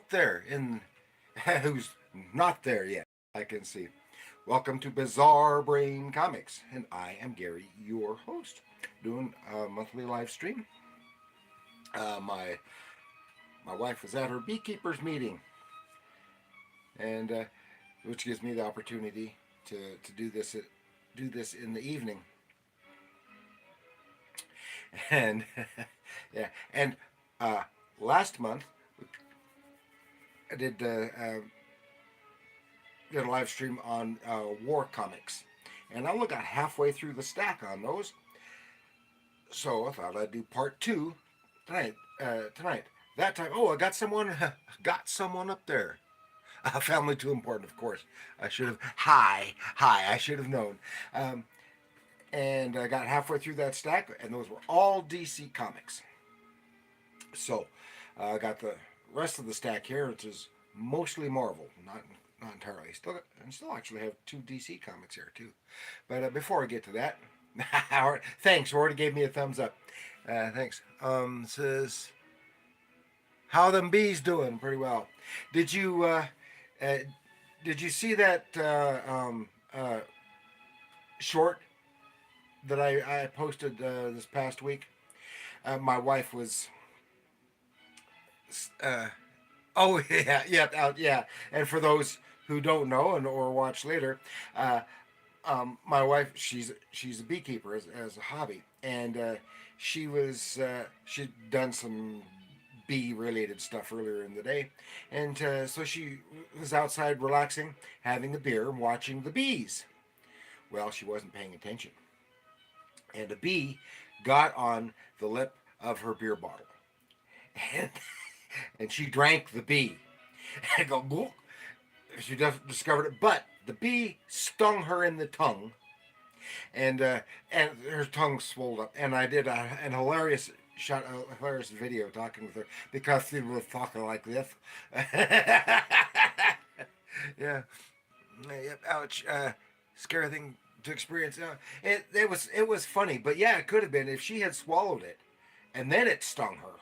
up there in who's not there yet. I can see. Welcome to Bizarre Brain Comics, and I am Gary, your host, doing a monthly live stream. My wife was at her beekeepers meeting, and which gives me the opportunity to do this in the evening. And yeah, and uh, last month I did a live stream on war comics, and I only got halfway through the stack on those. So I thought I'd do part two tonight. Tonight. That time, oh, I got someone, got someone up there. Family too important, of course. I should have. Hi. I should have known. Um, and I got halfway through that stack, and those were all DC comics. So I got the rest of the stack here, which is mostly Marvel, not entirely. Still actually have two DC comics here too. But before I get to that, thanks. Already gave me a thumbs up. Thanks. Says how them bees doing? Pretty well. Did you uh, did you see that short that I posted this past week? My wife was. Uh, oh yeah. And for those who don't know and or watch later, uh, my wife she's a beekeeper as a hobby, and she'd done some bee related stuff earlier in the day, and so she was outside relaxing, having a beer, and watching the bees. Well, she wasn't paying attention, and a bee got on the lip of her beer bottle, and and she drank the bee. And go, "Whoop." She discovered it, but the bee stung her in the tongue, and her tongue swelled up. And I did an hilarious shot, a hilarious video talking with her because she was talking like this. Yeah, yep, ouch, scary thing to experience. It was funny, but yeah, it could have been if she had swallowed it, and then it stung her.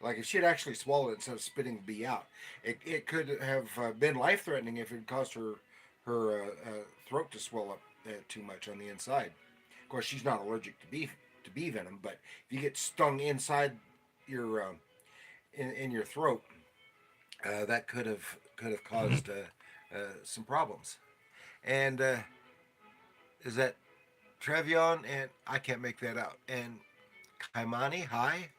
Like if she had actually swallowed it instead of spitting the bee out, it could have been life threatening if it caused her throat to swell up too much on the inside. Of course, she's not allergic to bee venom, but if you get stung inside your in your throat, that could have caused some problems. And is that Trevion? And I can't make that out. And Kaimani, hi.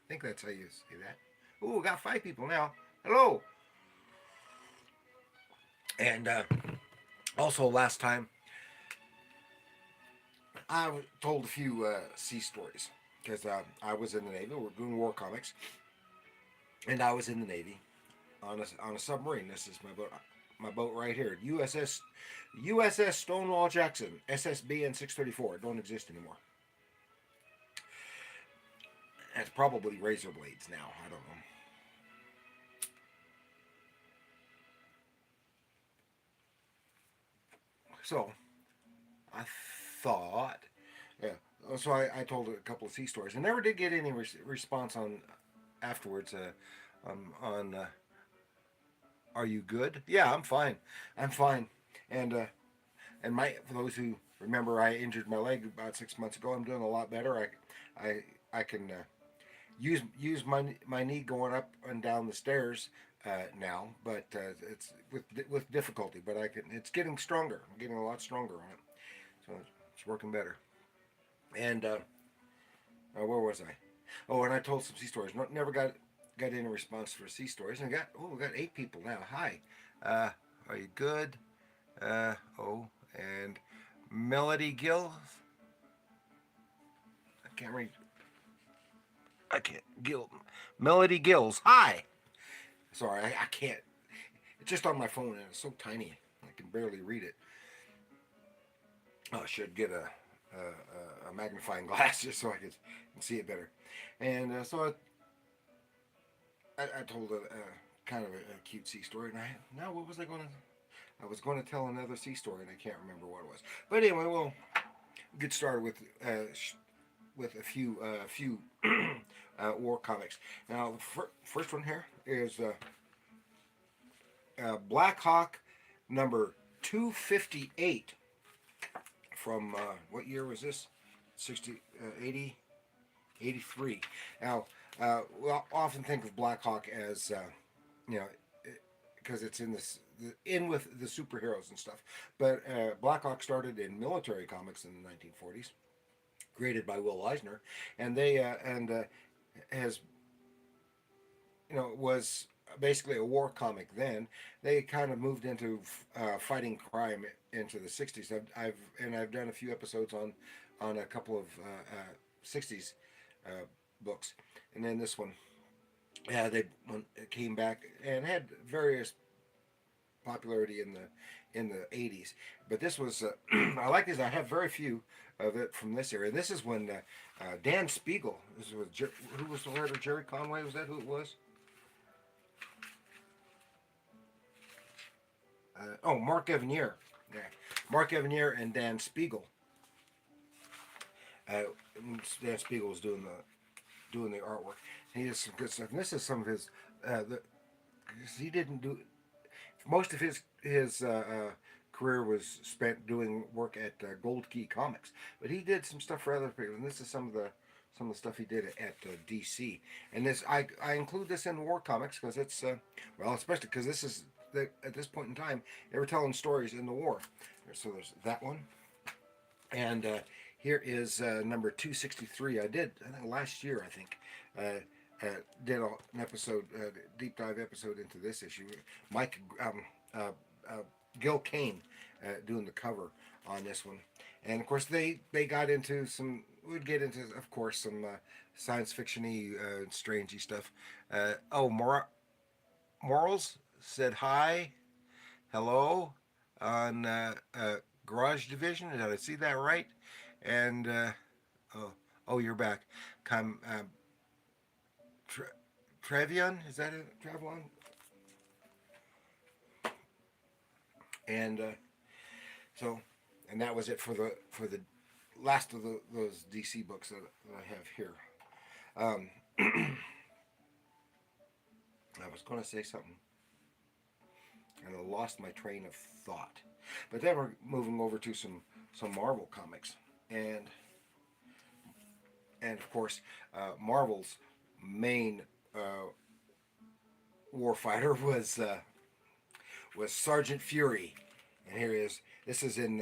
I think that's how you say that. Ooh, we got 5 people now. Hello. And also, last time I told a few sea stories because I was in the Navy. We're doing war comics, and I was in the Navy on a submarine. This is my boat right here, USS Stonewall Jackson, SSBN 634. It don't exist anymore. It's probably razor blades now. I don't know. So I thought, yeah. So I told a couple of sea stories, and never did get any response on afterwards. On are you good? Yeah, I'm fine. I'm fine. And my for those who remember, I injured my leg about 6 months ago. I'm doing a lot better. I can use my knee going up and down the stairs now, but it's with difficulty. But I can. It's getting stronger. I'm getting a lot stronger on it, so it's working better. And where was I? Oh, and I told some sea stories. Never got any response for sea stories. And we got 8 people now. Hi, uh, are you good? And Melody Gill. I can't read. I can't. Gill. Melody Gills. Hi. Sorry, I can't. It's just on my phone and it's so tiny I can barely read it. I should get a magnifying glass just so I can see it better. And so I told a kind of a cute sea story. And now what was I going to? I was going to tell another sea story and I can't remember what it was. But anyway, we'll get started with a few war comics. Now, the first one here is Black Hawk number 258 from what year was this? 60, 80, 83. Now, we often think of Black Hawk as, you know, because it's in with the superheroes and stuff. But Black Hawk started in military comics in the 1940s, created by Will Eisner, and they has was basically a war comic then. They kind of moved into fighting crime into the 60s. I've done a few episodes on a couple of 60s books, and then this one, yeah, they came back and had various popularity in the 80s. But this was I like this. I have very few of it from this era. This is when Dan Spiegel. This was who was the writer? Jerry Conway, was that who it was? Mark Evanier. Yeah, Mark Evanier and Dan Spiegel. Uh, Dan Spiegel was doing the artwork. He has some good stuff. And this is some of his. He didn't do most of his career was spent doing work at Gold Key Comics, but he did some stuff for other people. And this is some of the stuff he did at DC. And this I include this in War Comics because it's especially because this is at this point in time they were telling stories in the war. So there's that one, and here is number 263. I think last year. I think. Did an episode, deep dive episode into this issue. Mike Gil Kane doing the cover on this one, and of course they got into some. We'd get into, of course, some science fictiony, strangey stuff. Morals said hi, hello on Garage Division. Did I see that right? And you're back. Come. Trevion, is that it? Travlon? And and that was it for the last of those DC books that I have here. I was going to say something, and I lost my train of thought. But then we're moving over to some Marvel comics, and of course, Marvel's main warfighter was Sergeant Fury, and here is this is in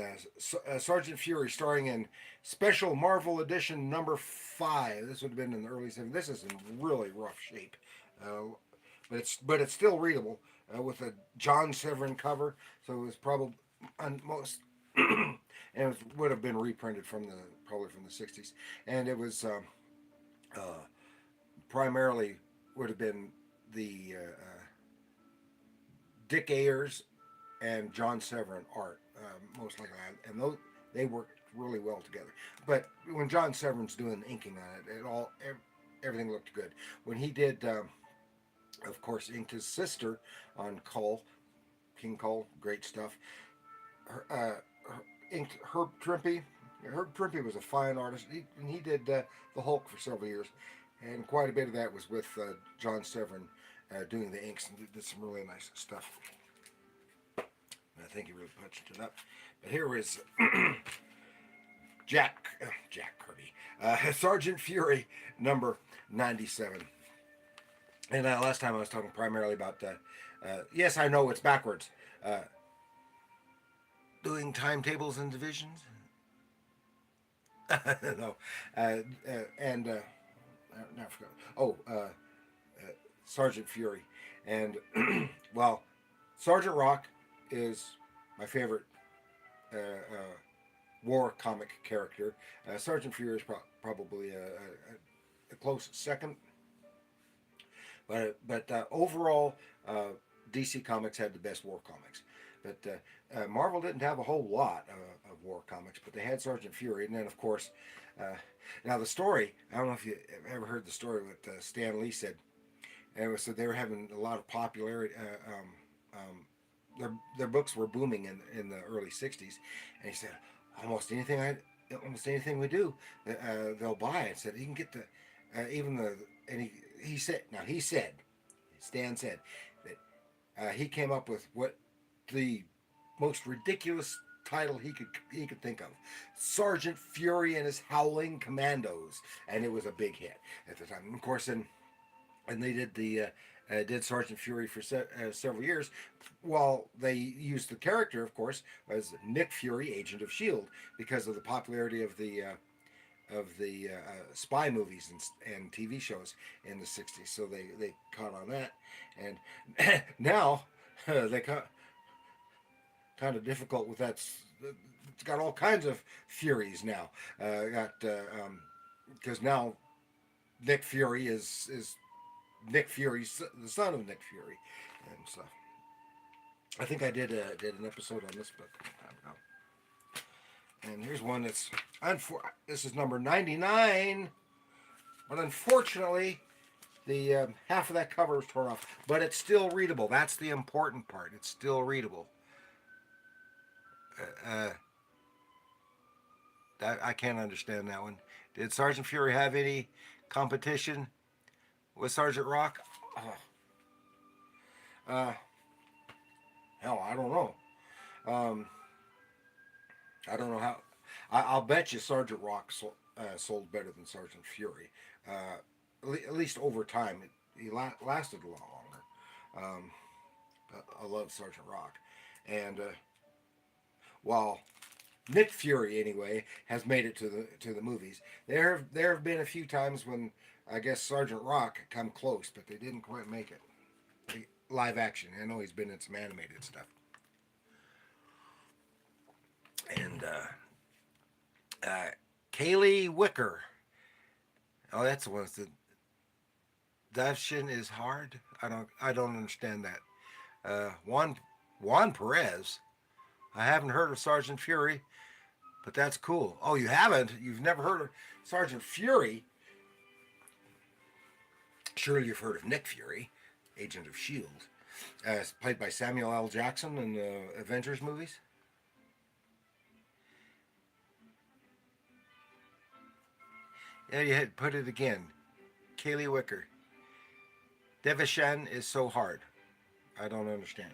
Sergeant Fury, starring in Special Marvel Edition number 5. This would have been in the early 70s. This is in really rough shape, but it's still readable with a John Severin cover. So it was probably most. And it would have been reprinted probably from the 60s, and it was primarily would have been the Dick Ayers and John Severin art, most likely, and they worked really well together. But when John Severin's doing the inking on it, everything looked good. When he did, of course, inked his sister on King Cole, great stuff. Inked Herb Trimpe. Herb Trimpe was a fine artist, and he did the Hulk for several years. And quite a bit of that was with John Severin doing the inks, and did some really nice stuff. I think he really punched it up. But here is Jack Kirby, Sergeant Fury, number 97. And last time I was talking primarily about, yes, I know it's backwards, doing timetables and divisions. No, and I forgot. Sergeant Fury, and Sergeant Rock is my favorite war comic character. Sergeant Fury is probably a close second, but overall, DC Comics had the best war comics. But Marvel didn't have a whole lot of war comics, but they had Sergeant Fury, and then of course, now the story. I don't know if you ever heard the story what Stan Lee said, and it was that they were having a lot of popularity. Their books were booming in the early '60s, and he said almost anything we do, they'll buy it. Said he can get Stan said that he came up with what the most ridiculous title he could think of: Sergeant Fury and his Howling Commandos, and it was a big hit at the time. And of course, and they did Sergeant Fury for several years, while they used the character, of course, as Nick Fury, Agent of Shield, because of the popularity of the spy movies and TV shows in the '60s. So they caught on that, and now they kind of difficult with that. It's got all kinds of Furies now. Got because now Nick Fury is Nick Fury, the son of Nick Fury, and stuff. I think I did an episode on this book a time ago. And here's one that's this is number 99, but unfortunately the half of that cover is torn off, but it's still readable. That's the important part. It's still readable. I can't understand that one. Did Sergeant Fury have any competition with Sergeant Rock? Uh, Hell, I don't know. Um, I don't know how. I'll bet you Sergeant Rock sold better than Sergeant Fury. At least over time, he lasted a lot longer. I love Sergeant Rock, and while Nick Fury anyway has made it to the movies, there have been a few times when I guess Sergeant Rock come close, but they didn't quite make it. Live action. I know he's been in some animated stuff, and Kaylee Wicker. Oh, that's the one that Davshin is hard. I don't understand that. Juan Perez. I haven't heard of Sergeant Fury, but that's cool. Oh, you haven't? You've never heard of Sergeant Fury? Surely you've heard of Nick Fury, Agent of Shield, played by Samuel L. Jackson in the Avengers movies. Yeah, you had put it again. Kaylee Wicker. Devashan is so hard. I don't understand.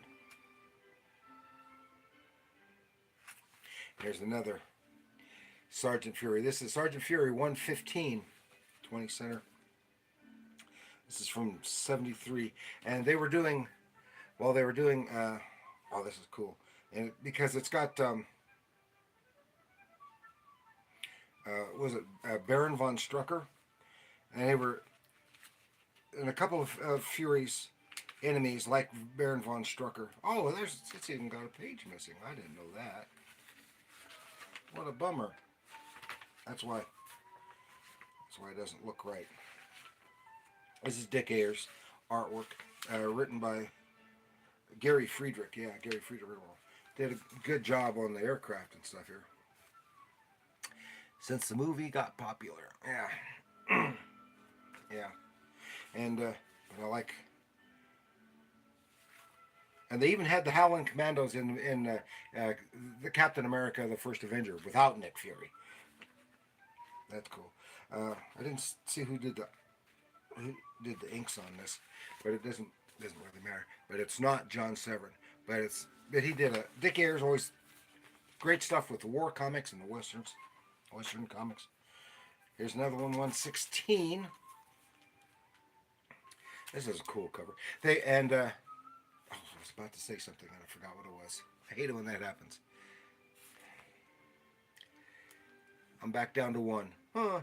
Here's another Sergeant Fury. This is Sergeant Fury 115, 20 center. This is from '73, and they were doing. Well, they were doing. Oh, this is cool, and because it's got. Was it Baron von Strucker? And they were. And a couple of Fury's enemies, like Baron von Strucker. Oh, it's even got a page missing. I didn't know that. What a bummer. That's why it doesn't look right. This is Dick Ayers artwork, written by Gary Friedrich. Yeah, Gary Friedrich did a good job on the aircraft and stuff here. Since the movie got popular, yeah, yeah, and I like. And they even had the Howling Commandos in the Captain America: The First Avenger without Nick Fury. That's cool. I didn't see who did the inks on this, but it doesn't really matter. But it's not John Severin. But he did Dick Ayers always great stuff with the war comics and the Western comics. Here's another one, 116. This is a cool cover. I was about to say something and I forgot what it was. I hate it when that happens. I'm back down to one. Huh.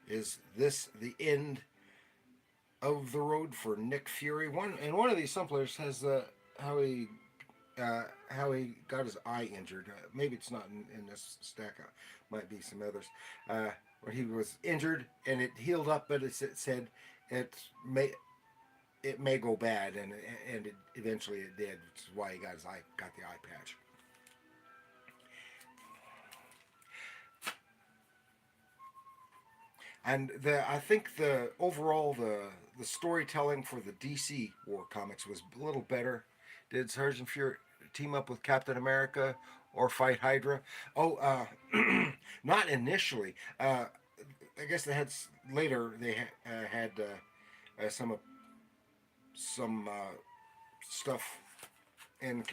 Is this the end of the road for Nick Fury? One of these samplers has how he got his eye injured. Maybe it's not in this stack. Might be some others. Where he was injured and it healed up, but it said it may go bad, and eventually it did, which is why he got the eye patch. And I think the overall the storytelling for the DC War comics was a little better. Did Sergeant Fury team up with Captain America or fight Hydra? Oh, not initially. I guess they had later. They had some stuff in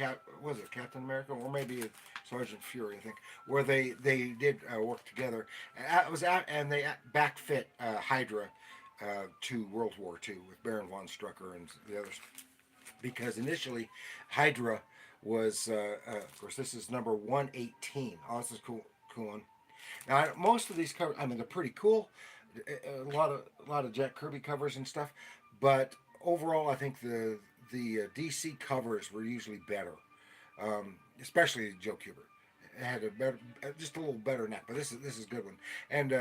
was it Captain America or maybe Sergeant Fury, I think, where they did work together. And they backfit Hydra to World War II with Baron von Strucker and the others, because initially Hydra was of course this is number 118. Oh, this is cool one. Now most of these covers, I mean, they're pretty cool. A lot of Jack Kirby covers and stuff, but overall I think the DC covers were usually better, especially Joe Kubert. It had a better, just a little better neck, but this is a good one. And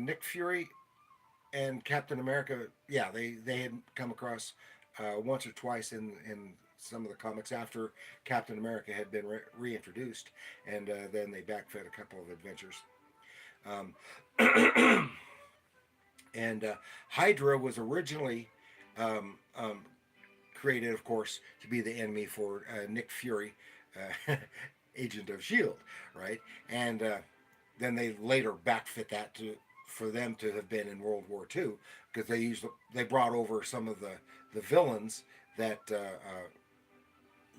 Nick Fury and Captain America, yeah, they had come across once or twice in some of the comics after Captain America had been reintroduced, and then they backfed a couple of adventures. Um, and Hydra was originally um, um, created, of course, to be the enemy for Nick Fury, Agent of Shield, right? And then they later backfit that to for them to have been in World War II, because they brought over some of the villains that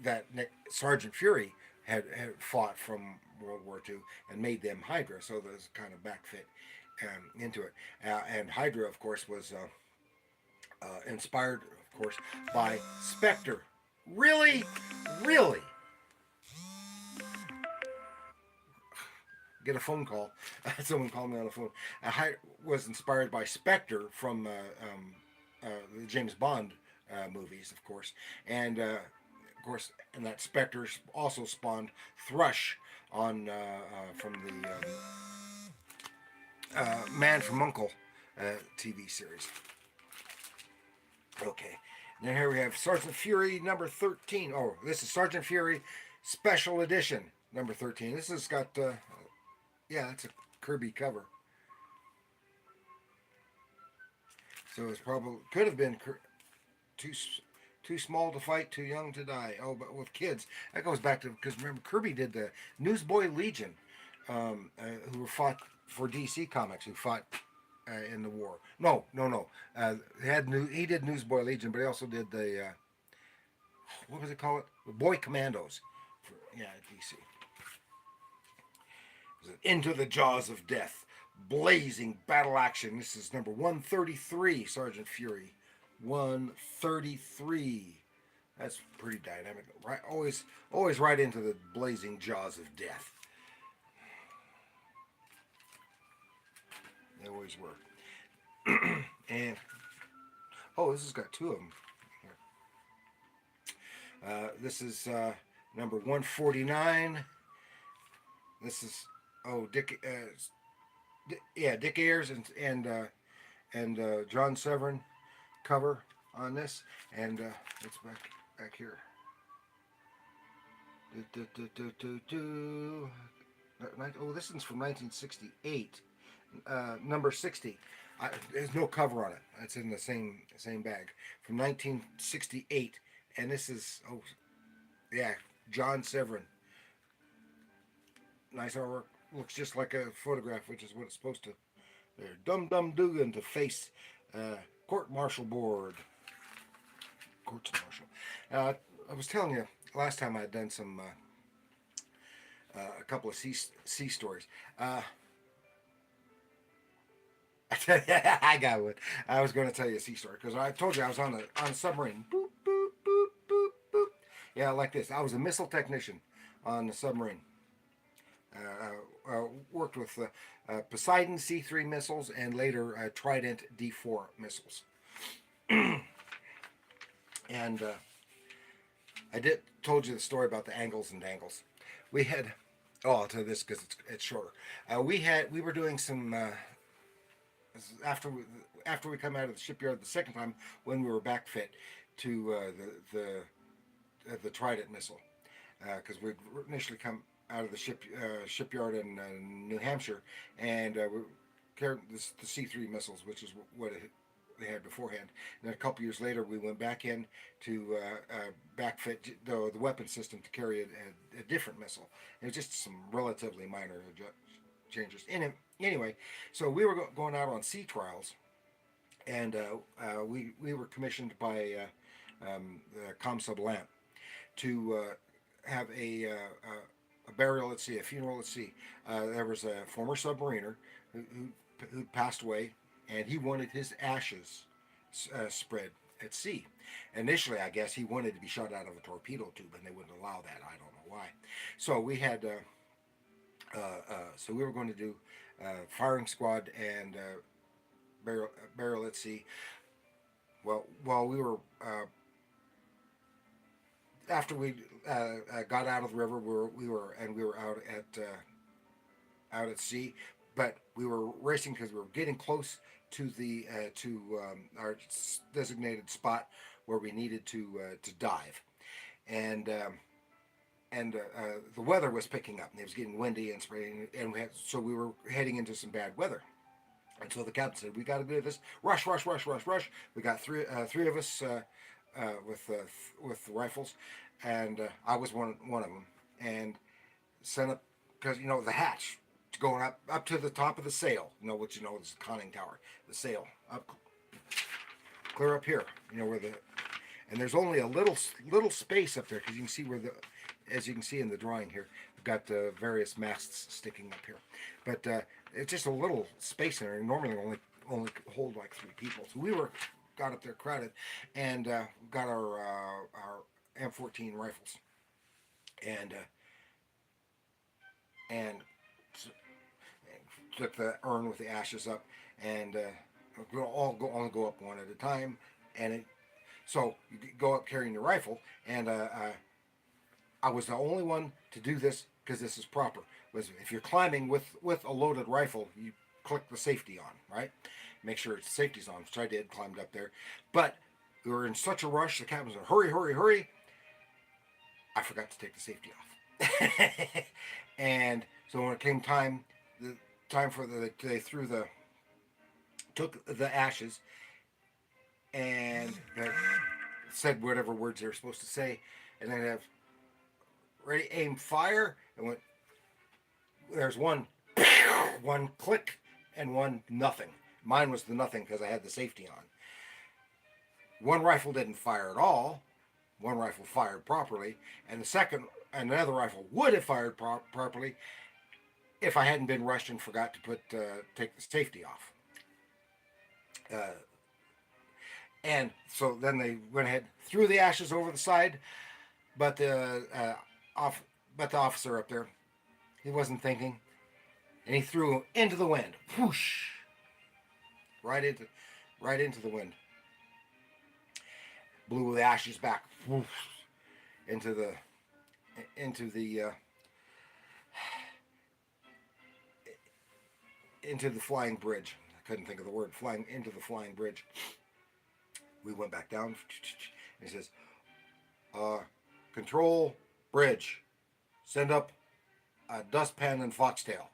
that Sergeant Fury had fought from World War II and made them Hydra. So there's kind of backfit into it. And Hydra, of course, was inspired, of course, by Spectre. Really, really. Get a phone call. Someone called me on the phone. Was inspired by Spectre from the James Bond movies, of course, and of course, and that Spectre also spawned Thrush on from the Man from Uncle TV series. Okay, now here we have Sergeant Fury number 13. Oh, this is Sergeant Fury Special Edition number 13. This has got yeah, it's a Kirby cover. So it's probably could have been too too small to fight, too young to die. Oh, but with kids, that goes back to, because remember Kirby did the Newsboy Legion, who fought for DC Comics, who fought in the war. No. He did Newsboy Legion, but he also did the what was it called? Boy Commandos. For, yeah, DC. Into the Jaws of Death. Blazing battle action. This is number 133, Sergeant Fury. 133. That's pretty dynamic. Right, always right into the blazing jaws of death. They always were. And oh, this has got two of them. This is number 149. This is Dick. Dick Ayers and John Severin cover on this, and it's back here. Oh, this one's from 1968, number 60. There's no cover on it. It's in the same bag from 1968, and this is John Severin. Nice artwork. Looks just like a photograph, which is what it's supposed to. There, Dum Dum Dugan to face court martial board. Court martial. I was telling you last time I had done some a couple of sea stories. I got one. I was going to tell you a sea story because I told you I was on a submarine. Boop boop boop boop boop. Yeah, like this. I was a missile technician on the submarine. Worked with Poseidon C3 missiles and later Trident D4 missiles. And I told you the story about the angles and dangles. We had, I'll tell you this because it's shorter. We were doing some after we come out of the shipyard the second time when we were backfit to the Trident missile, because we'd initially come out of the shipyard in New Hampshire, and we carried the C3 missiles, which is what they had beforehand. And then a couple years later, we went back in to backfit the weapon system to carry a different missile. It was just some relatively minor changes. Anyway, so we were going out on sea trials, and we were commissioned by the ComSub lamp, to have a burial at sea, a funeral at sea. There was a former submariner who passed away, and he wanted his ashes spread at sea. Initially, I guess he wanted to be shot out of a torpedo tube, and they wouldn't allow that. I don't know why. So we had, so we were going to do firing squad and burial at sea. Well, while we were after we got out of the river, we were out at sea, but we were racing because we were getting close to the our designated spot where we needed to dive, and the weather was picking up, and it was getting windy and spraying, and so we were heading into some bad weather. And so the captain said, "We got to do this. Rush, rush, rush, rush, rush." We got three of us with rifles, and I was one of them, and sent up because the hatch going up to the top of the sail. What is the conning tower, the sail up clear up here. Where the and there's only a little space up there because you can see as you can see in the drawing here, we've got various masts sticking up here, but it's just a little space in there. Normally only hold like 3 people, so we got up there crowded, and got our M14 rifles, and took the urn with the ashes up, and we'll only go up one at a time, and so you go up carrying your rifle, and I was the only one to do this because this is proper. Was if you're climbing with a loaded rifle, you click the safety on, right? Make sure its safety's on, which I did, climbed up there. But we were in such a rush, the captain said, "Hurry, hurry, hurry." I forgot to take the safety off. And so when it came time for they took the ashes and said whatever words they were supposed to say, and then have ready, aim, fire, and went. There's one click and one nothing. Mine was the nothing because I had the safety on. One rifle didn't fire at all. One rifle fired properly, and another rifle would have fired properly if I hadn't been rushed and forgot to take the safety off. And so then they went ahead, threw the ashes over the side, but the officer up there, he wasn't thinking, and he threw into the wind, whoosh, right into the wind. Blew the ashes back, whoosh, into the flying bridge. I couldn't think of the word. Flying into the flying bridge. We went back down, and he says, "Control bridge. Send up a dustpan and foxtail."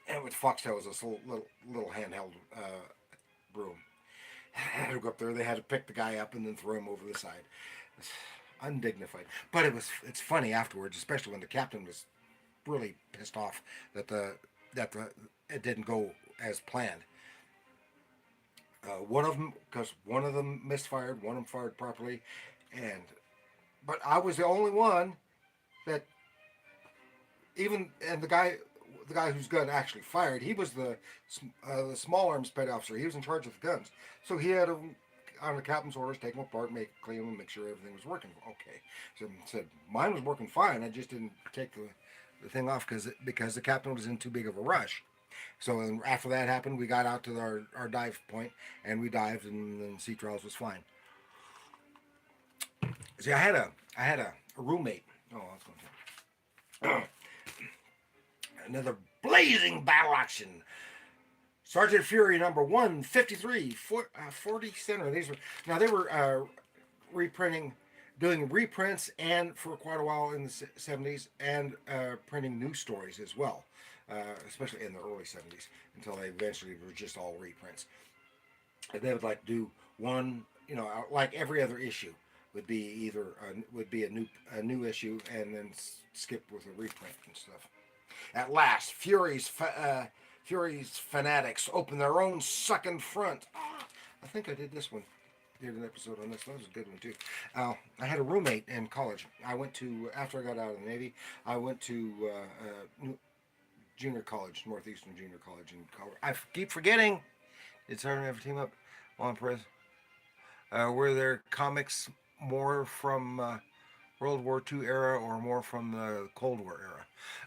And with foxtail was this little handheld broom. I had to go up there. They had to pick the guy up and then throw him over the side. It's undignified, but it's funny afterwards, especially when the captain was really pissed off that it didn't go as planned. One of them misfired, one of them fired properly, but I was the only one that and the guy whose gun actually fired, he was the small arms petty officer. He was in charge of the guns, so he had on the captain's orders, take them apart, clean them, make sure everything was working okay. So said mine was working fine. I just didn't take the thing off because the captain was in too big of a rush. So after that happened, we got out to our dive point, and we dived, and then sea trials was fine. See, I had a roommate. Oh, I was going to another blazing battle action. Sergeant Fury number 153, 40 center. They were reprinting, doing reprints, and for quite a while in the 70s, and printing news stories as well. Especially in the early 70s, until they eventually were just all reprints. And they would like do one, like every other issue would be a new issue, and then skip with a reprint and stuff. At last, Fury's fanatics open their own second front. I think I did this one. did an episode on this. That was a good one too. I had a roommate in college. I went to after I got out of the Navy. I went to junior college, Northeastern Junior College in Colorado. I keep forgetting. It's hard to have a team up. Juan Perez. Were there comics more from World War II era or more from the Cold War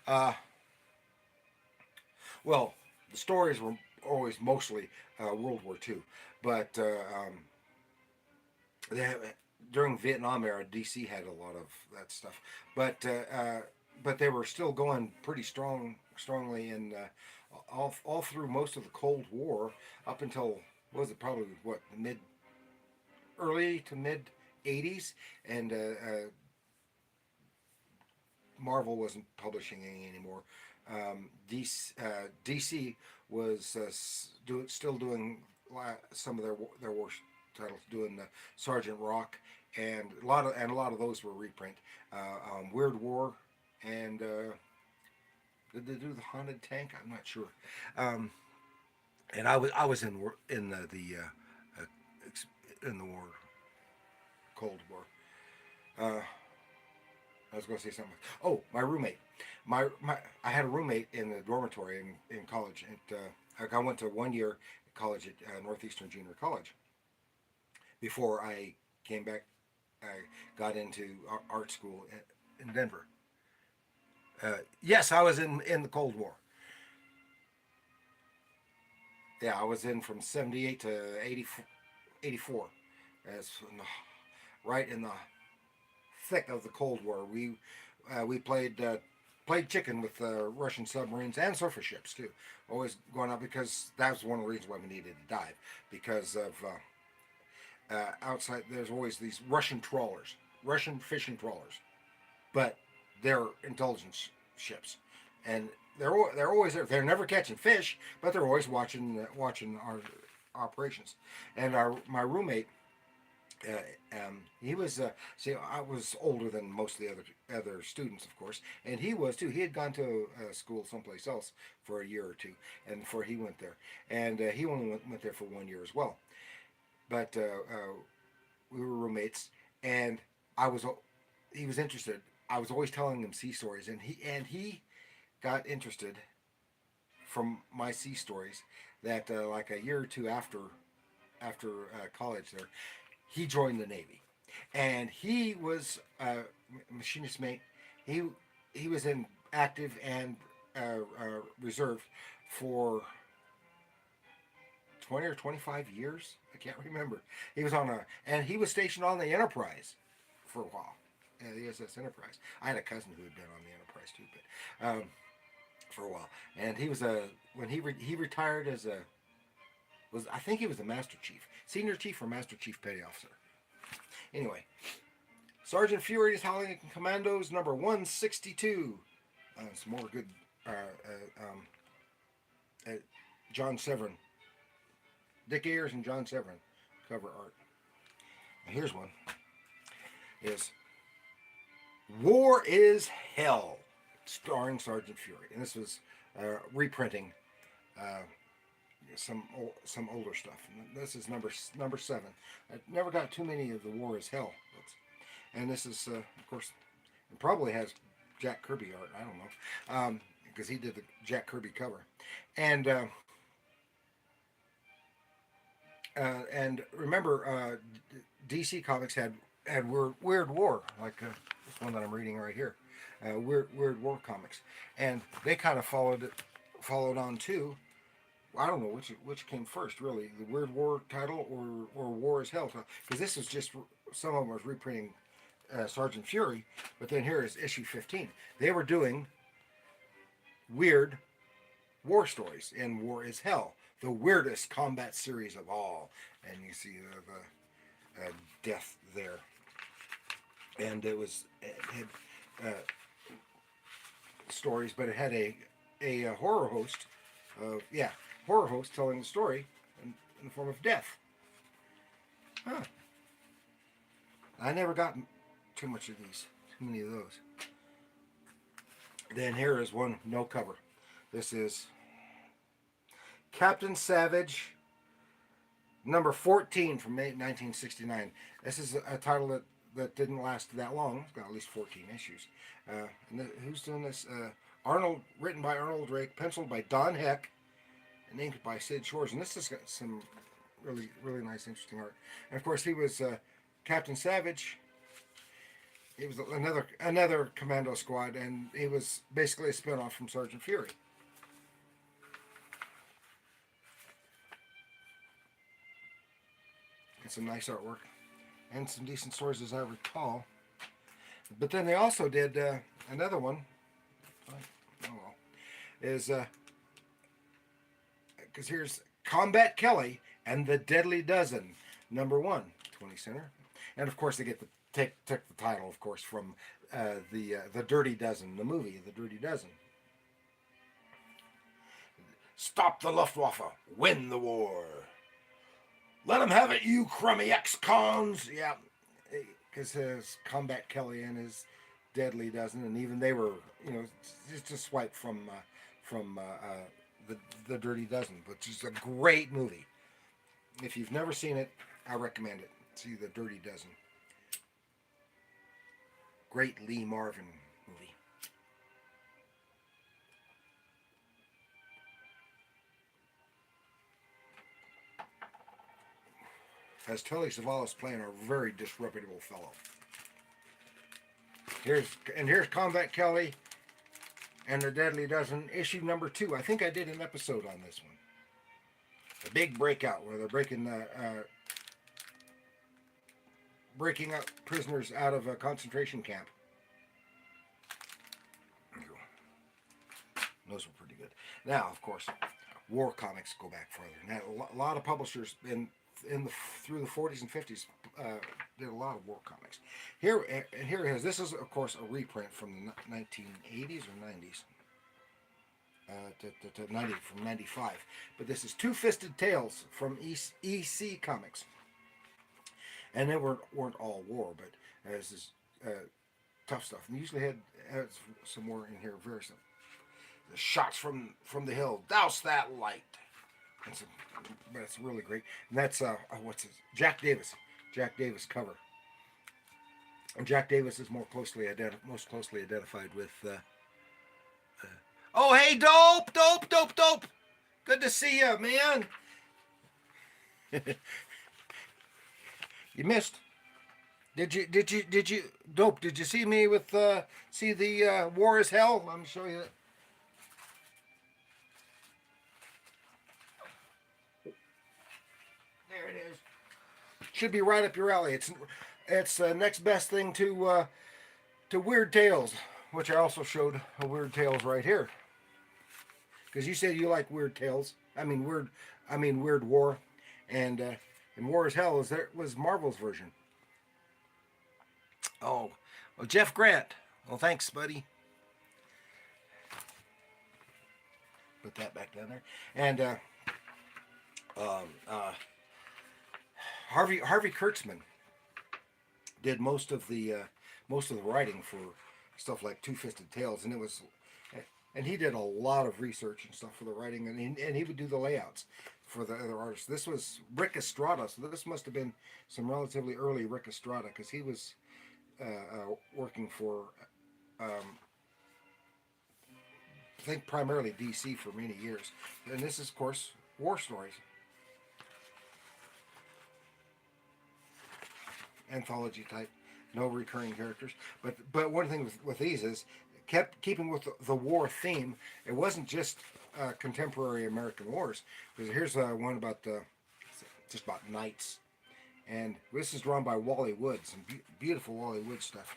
era? Well, the stories were always mostly World War II, but they have, during Vietnam era, DC had a lot of that stuff, but they were still going pretty strongly in all through most of the Cold War up until what was it probably what the mid early to mid 80s, and Marvel wasn't publishing any anymore. DC was still doing some of their war titles, doing Sergeant Rock, and a lot of those were reprint. Weird War, and did they do the Haunted Tank? I'm not sure. Um, and I was in in the war, Cold War. Uh, I was going to say something. Oh, my roommate. I had a roommate in the dormitory in college. I went to 1 year college at Northeastern Junior College before I came back. I got into art school in Denver. Yes, I was in the Cold War. Yeah, I was in from 78 to 84. As right in the thick of the Cold War. We played chicken with Russian submarines and surface ships too. Always going out because that was one of the reasons why we needed to dive, because of outside there's always these Russian trawlers, Russian fishing trawlers, but they're intelligence ships, and they're always there. They're never catching fish, but they're always watching our operations. And my roommate, he was see, I was older than most of the other students, of course, and he was too. He had gone to school someplace else for a year or two, and before he went there, and he only went there for 1 year as well. But we were roommates, and I was he was interested. I was always telling him sea stories, and he got interested from my sea stories. That like a year or two after college there, he joined the Navy, and he was a machinist mate. He he was in active and reserve for 20 or 25 years. I can't remember. He was and he was stationed on the Enterprise for a while. The SS Enterprise. I had a cousin who had been on the Enterprise too, but for a while. And he was when he retired as a I think he was the Master Chief, Senior Chief or Master Chief Petty Officer. Anyway, Sergeant Fury's Howling Commandos number 162. Some more good John Severin, Dick Ayers and John Severin cover art. Now here's one. Is War is Hell, starring Sergeant Fury, and this was reprinting some older stuff. And this is number 7. I never got too many of the War is Hell books, and this is of course it probably has Jack Kirby art. I don't know because he did the Jack Kirby cover, and remember DC Comics had Weird War, like this one that I'm reading right here, Weird War comics, and they kind of followed on too. I don't know which came first, really, the Weird War title or War is Hell, because this is just some of them was reprinting Sergeant Fury, but then here is issue 15. They were doing weird war stories in War is Hell, the weirdest combat series of all, and you see the death there, and it had stories, but it had a horror host, horror host telling the story in the form of death. Huh. I never got too many of those. Then here is one no cover. This is Captain Savage Number 14 from 1969. This is a title that didn't last that long. It's got at least 14 issues. Who's doing this? Arnold, written by Arnold Drake, penciled by Don Heck, and inked by Sid Shores. And this has got some really, really nice, interesting art. And of course, he was Captain Savage. He was another Commando Squad, and he was basically a spinoff from Sergeant Fury. And some nice artwork, and some decent stories as I recall. But then they also did another one. Oh well, is because here's Combat Kelly and the Deadly Dozen, #1, 20 center, and of course they get the took the title, of course, from the Dirty Dozen, the movie, the Dirty Dozen. Stop the Luftwaffe, win the war. Let them have it, you crummy ex-cons. Yeah, because his Combat Kelly and his Deadly Dozen, and even they were, just a swipe from the Dirty Dozen, which is a great movie. If you've never seen it, I recommend it. See the Dirty Dozen. Great Lee Marvin movie. Has Telly Savalas playing a very disreputable fellow. Here's Combat Kelly and the Deadly Dozen, issue #2. I think I did an episode on this one. The big breakout where they're breaking up prisoners out of a concentration camp. Those were pretty good. Now, of course, war comics go back further. Now, a lot of publishers through the 40s and 50s did a lot of war comics. Here it is. This is, of course, a reprint from the 1980s or 90s. From 95. But this is Two-Fisted Tales from EC Comics. And they weren't all war, but this is tough stuff. And usually had some more in here. The shots from the hill. Douse that light. But it's really great. And that's Jack Davis. Jack Davis cover. And Jack Davis is most closely identified with. Oh, hey, dope. Good to see you, man. You missed. Did you dope? Did you see me with see the War is Hell? Let me show you. There it is. Should be right up your alley. It's the next best thing to Weird Tales, which I also showed a Weird Tales right here. Because you said you like Weird Tales. I mean Weird War, and War is Hell was Marvel's version. Oh, well, Jeff Grant. Well, thanks, buddy. Put that back down there. And Harvey Kurtzman did most of the writing for stuff like Two-Fisted Tales, and he did a lot of research and stuff for the writing, and he would do the layouts for the other artists. This was Rick Estrada, so this must have been some relatively early Rick Estrada, because he was working for I think primarily DC for many years. And this is, of course, war stories. Anthology type, no recurring characters. But one thing with these is keeping with the war theme. It wasn't just contemporary American wars. Because here's one about just about knights, and this is drawn by Wally Wood. Some beautiful Wally Wood stuff.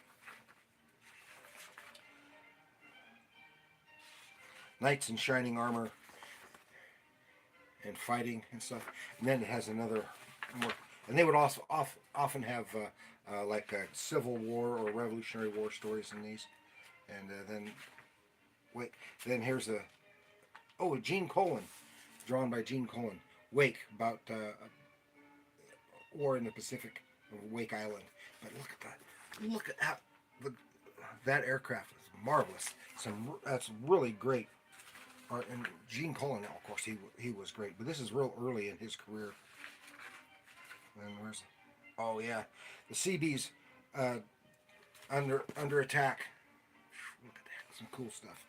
Knights in shining armor and fighting and stuff. And then it has another more. And they would also often have like Civil War or Revolutionary War stories in these. And then here's Gene Colan, drawn by Gene Colan. Wake, about war in the Pacific, Wake Island. But look at that! Look at how that aircraft is marvelous. That's really great art. And Gene Colan, of course, he was great. But this is real early in his career. And where's? Oh yeah, the Seabees uh, under attack. Look at that, some cool stuff.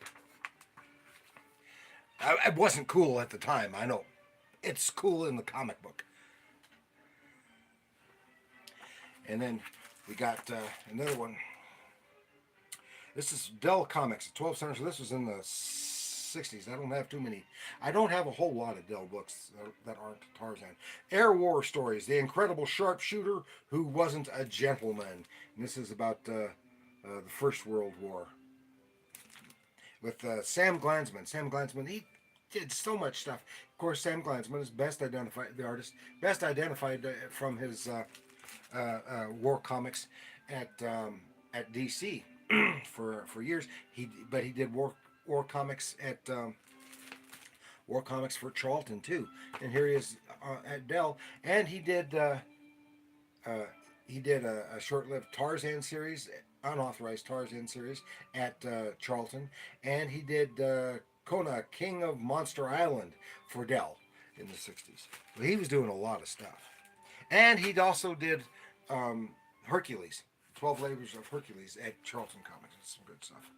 It wasn't cool at the time. I know, it's cool in the comic book. And then we got another one. This is Dell Comics, 12 centers. So this was in the 60s. I don't have too many. I don't have a whole lot of Dell books that aren't Tarzan. Air War Stories, The Incredible Sharpshooter Who Wasn't a Gentleman. And this is about the First World War. With Sam Glanzman. Sam Glanzman, he did so much stuff. Of course, Sam Glanzman is best identified, the artist, best identified from his war comics at DC for years. But he did war comics at war comics for Charlton too. And here he is at Dell, and he did a short-lived Tarzan series, unauthorized Tarzan series at Charlton, and he did Kona, King of Monster Island for Dell in the 60s. So he was doing a lot of stuff. And he also did Hercules, 12 Labors of Hercules at Charlton Comics. That's some good stuff.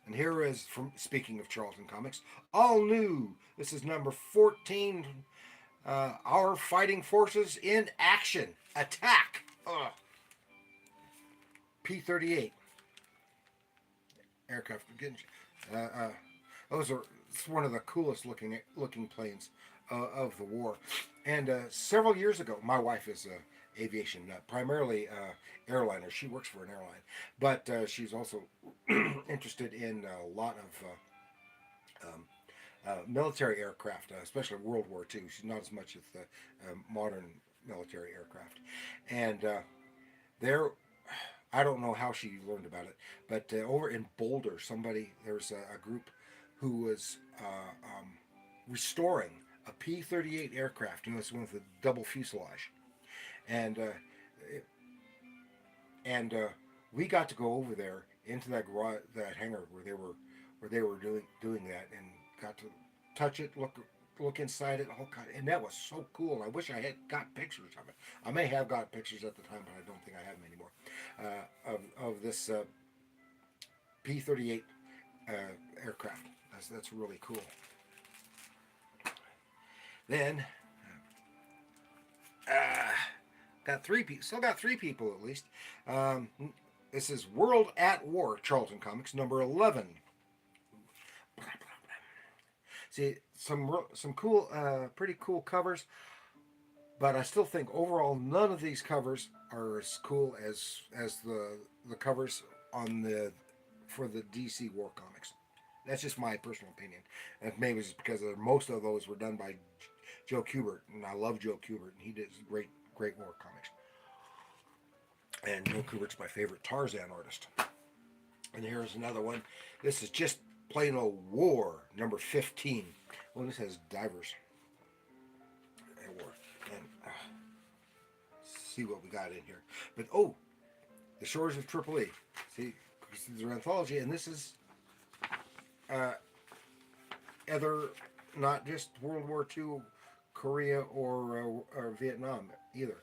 And here is, from speaking of Charlton Comics, all new. This is number 14. Our Fighting Forces in Action. Attack. P-38 aircraft. Those are, it's one of the coolest looking planes of the war. And several years ago, my wife is aviation nut, primarily airliner. She works for an airline, but she's also interested in a lot of military aircraft, especially World War II. She's not as much with the modern military aircraft. And there, I don't know how she learned about it, but over in Boulder, there's a group who was restoring a P-38 aircraft. You know, it's one with the double fuselage, and we got to go over there into that garage, that hangar where they were doing that, and got to touch it, look inside it, all kind, and that was so cool. I wish I had got pictures of it. I may have got pictures at the time, but I don't think I have them anymore. Of this P-38 aircraft. That's really cool. Then still got three people at least. This is World at War, Charlton Comics, number 11. See, some cool, pretty cool covers, but I still think overall none of these covers are as cool as the covers for the DC War Comics. That's just my personal opinion, and maybe it's because most of those were done by Joe Kubert, and I love Joe Kubert, and he did great war comics. And Joe Kubert's my favorite Tarzan artist. And here's another one. This is just plain old War, number 15. Well, this has divers at war. And see what we got in here. But The Shores of Tripoli. See, this is an anthology, and this is either not just World War II, Korea, or Vietnam either.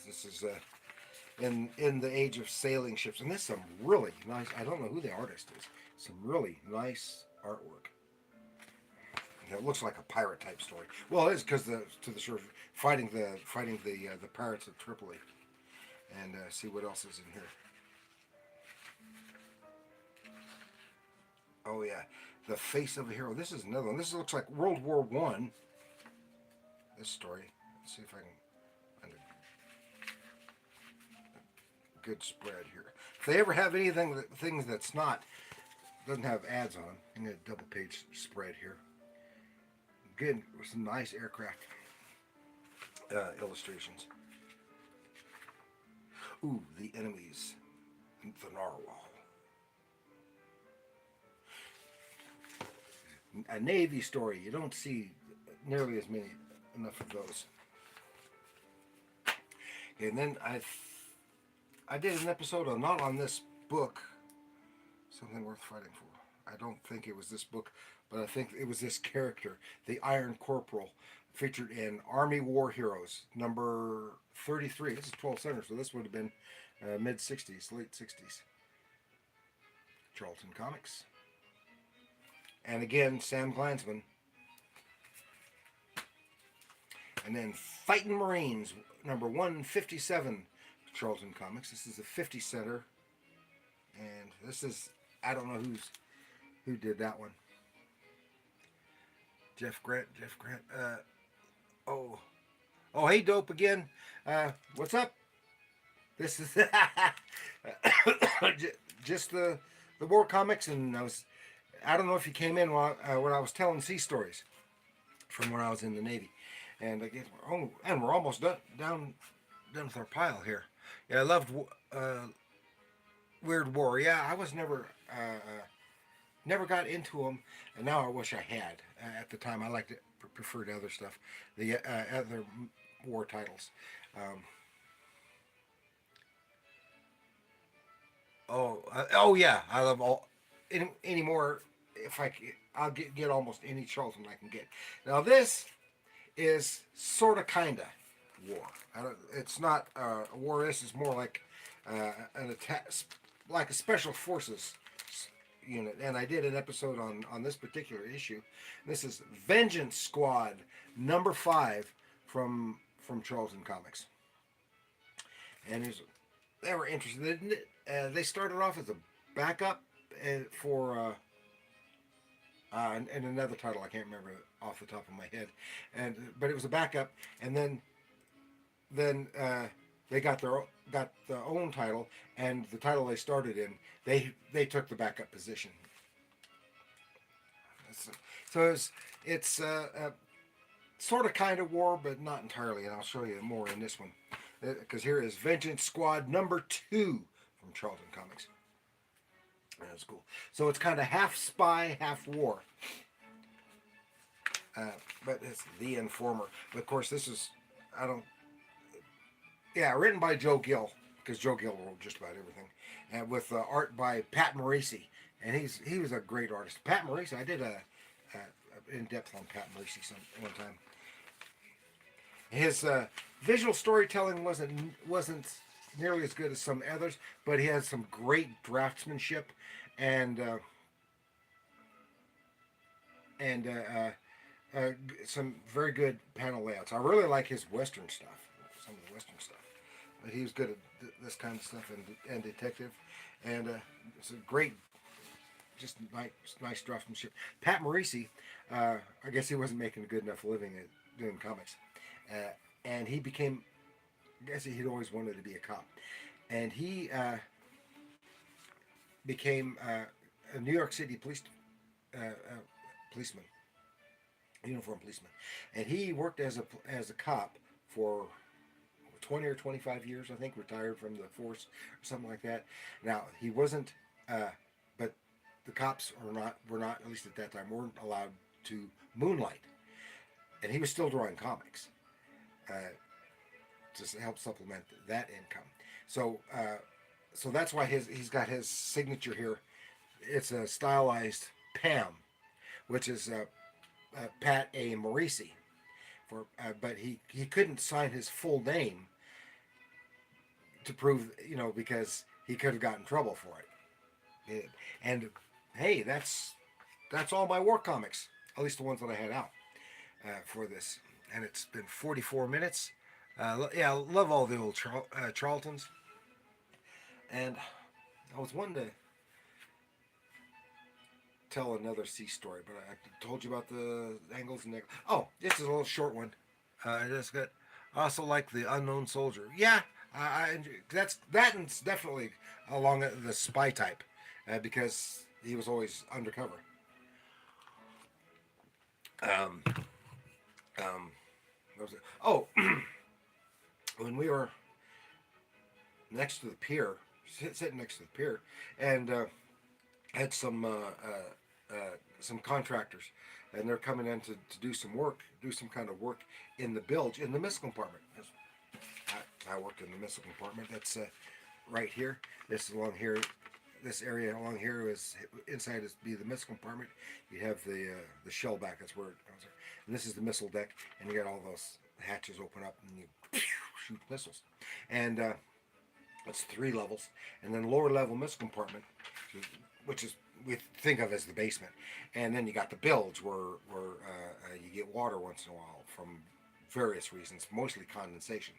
This is in the age of sailing ships, and this is some really nice. I don't know who the artist is. Some really nice artwork. It looks like a pirate type story. Well, it is because to the shore fighting the pirates of Tripoli, and see what else is in here. Oh yeah, The Face of a Hero. This is another one. This looks like World War I. This story. Let's see if I can find a good spread here. If they ever have things that's doesn't have ads on, I'm gonna double page spread here. Again, with some nice aircraft illustrations. Ooh, the enemies, the narwhal. A Navy story. You don't see nearly enough of those. Okay, and then I did an episode not on this book, Something Worth Fighting For. I don't think it was this book, but I think it was this character, the Iron Corporal, featured in Army War Heroes number 33. This is 12 center, so this would have been mid 60s, late 60s. Charlton Comics. And again, Sam Glanzman. And then Fighting Marines, number 157, Charlton Comics. This is a 50 center. And this is, I don't know who did that one. Jeff Grant. Oh, hey, Dope again. What's up? This is just the war comics, and I don't know if you came in when I was telling sea stories from when I was in the Navy, and and we're almost done with our pile here. Yeah, I loved Weird War. Yeah, I was never got into them, and now I wish I had. At the time, I liked it, preferred other stuff, the other war titles. Um, oh yeah, I love any more. If I'll get almost any Charlton I can get. Now this is sort of kinda war. It's not a war. This is more like an attack, like a special forces unit. And I did an episode on this particular issue. This is Vengeance Squad number 5 from Charlton Comics. And they were interested. They started off as a backup for and another title I can't remember off the top of my head, but it was a backup, and then they got their own title, and the title they started in, they took the backup position. So it's sort of kind of war, but not entirely, and I'll show you more in this one, because here is Vengeance Squad number 2 from Charlton Comics. That's cool. So it's kind of half spy, half war. But it's The Informer. But of course, this is, written by Joe Gill, because Joe Gill wrote just about everything, and with art by Pat Morisi, and he was a great artist. Pat Morisi, I did a in depth on Pat Morisi one time. His visual storytelling wasn't nearly as good as some others, but he has some great draftsmanship and some very good panel layouts. I really like his Western stuff, some of the Western stuff. But he was good at this kind of stuff and detective, and it's a great, just nice draftsmanship. Pat Morisi, I guess he wasn't making a good enough living at doing comics, and he became. I guess he'd always wanted to be a cop, and he became a New York City policeman, uniform policeman, and he worked as a cop for 20 or 25 years, I think, retired from the force or something like that. Now he wasn't, but the cops were not, at least at that time, weren't allowed to moonlight, and he was still drawing comics. To help supplement that income. So that's why he's got his signature here. It's a stylized Pam, which is Pat A. Morisi. But he couldn't sign his full name to prove, because he could have gotten in trouble for it. And hey, that's all my war comics, at least the ones that I had out for this. And it's been 44 minutes. I love all the old Charltons. And I was wanting to tell another sea story, but I told you about the angles and this is a little short one. I also like The Unknown Soldier. Yeah, that's definitely along the spy type, because he was always undercover. What was it? Oh. When we were next to the pier, sitting next to the pier, and had some contractors, and they're coming in to do some kind of work in the bilge, in the missile compartment. I worked in the missile compartment. That's right here. This is along here, this area along here is inside is be the missile compartment. You have the shell back. That's where it goes. And this is the missile deck, and you got all those hatches open up, and you shoot missiles. And it's 3 levels, and then lower level missile compartment, which is we think of as the basement. And then you got the bilge where you get water once in a while from various reasons, mostly condensation,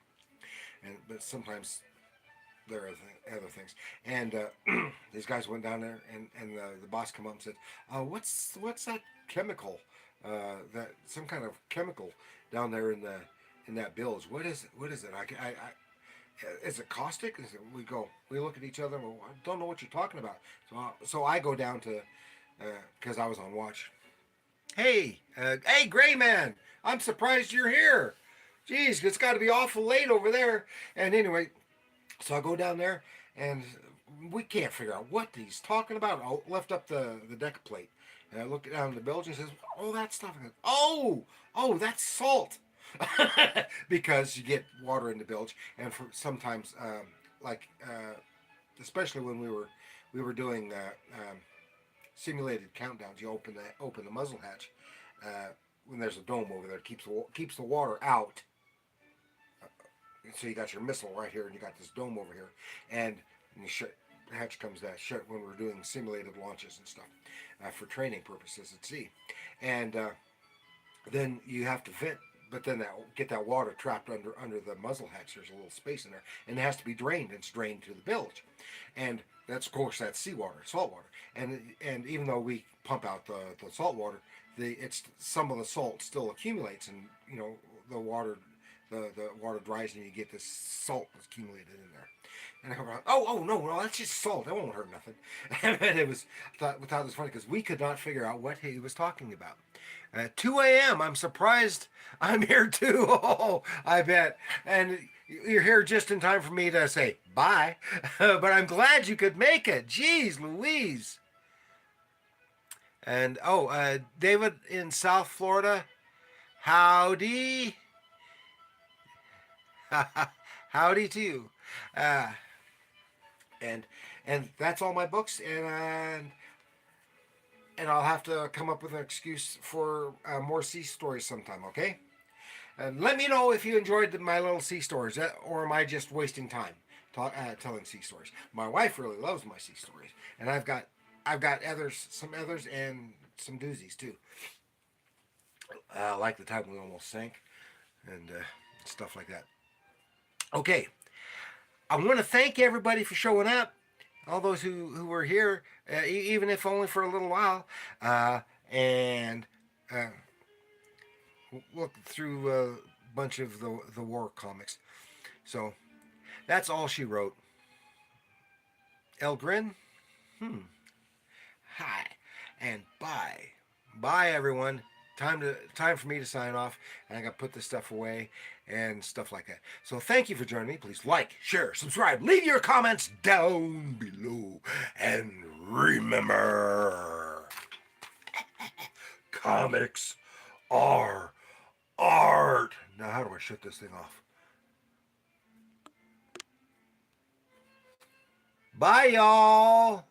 and but sometimes there are other things. And these guys went down there, and the boss come up and said, "What's that chemical? That some kind of chemical down there in that bilge? What is it? What is it? I is it caustic?" Is it, we look at each other. And I don't know what you're talking about. So I go down to because I was on watch. Hey, Gray Man, I'm surprised you're here. Geez, it's got to be awful late over there. And anyway, so I go down there, and we can't figure out what he's talking about. I lift up the deck plate, and I look down the bilge and says, "Oh, that stuff." Oh, that's salt. Because you get water in the bilge, and for sometimes, like especially when we were doing simulated countdowns, you open the muzzle hatch when there's a dome over there, it keeps the water out. So you got your missile right here, and you got this dome over here, and the hatch comes that shut when we're doing simulated launches and stuff for training purposes at sea, and then you have to vent. But then get that water trapped under the muzzle hatch. There's a little space in there, and it has to be drained. It's drained to the bilge, and that's of course that's seawater, salt water. And even though we pump out the salt water, it's some of the salt still accumulates, and the water dries, and you get this salt that's accumulated in there. And I go, oh no, that's just salt. That won't hurt nothing. And I thought it was funny because we could not figure out what he was talking about. At 2 a.m., I'm surprised I'm here too. Oh, I bet. And you're here just in time for me to say bye. But I'm glad you could make it. Jeez Louise. And David in South Florida, howdy. Howdy to you. And that's all my books, and I'll have to come up with an excuse for more sea stories sometime, okay? And let me know if you enjoyed my little sea stories, or am I just wasting time telling sea stories? My wife really loves my sea stories, and I've got some others, and some doozies too. Like the time we almost sank, and stuff like that. Okay, I want to thank everybody for showing up. All those who were here, even if only for a little while, and look through a bunch of the war comics. So that's all she wrote. Elgrin, hi, and bye, everyone. Time for me to sign off, and I got to put this stuff away and stuff like that. So thank you for joining me. Please like, share, subscribe, leave your comments down below, and remember, comics are art. Now how do I shut this thing off? Bye, y'all.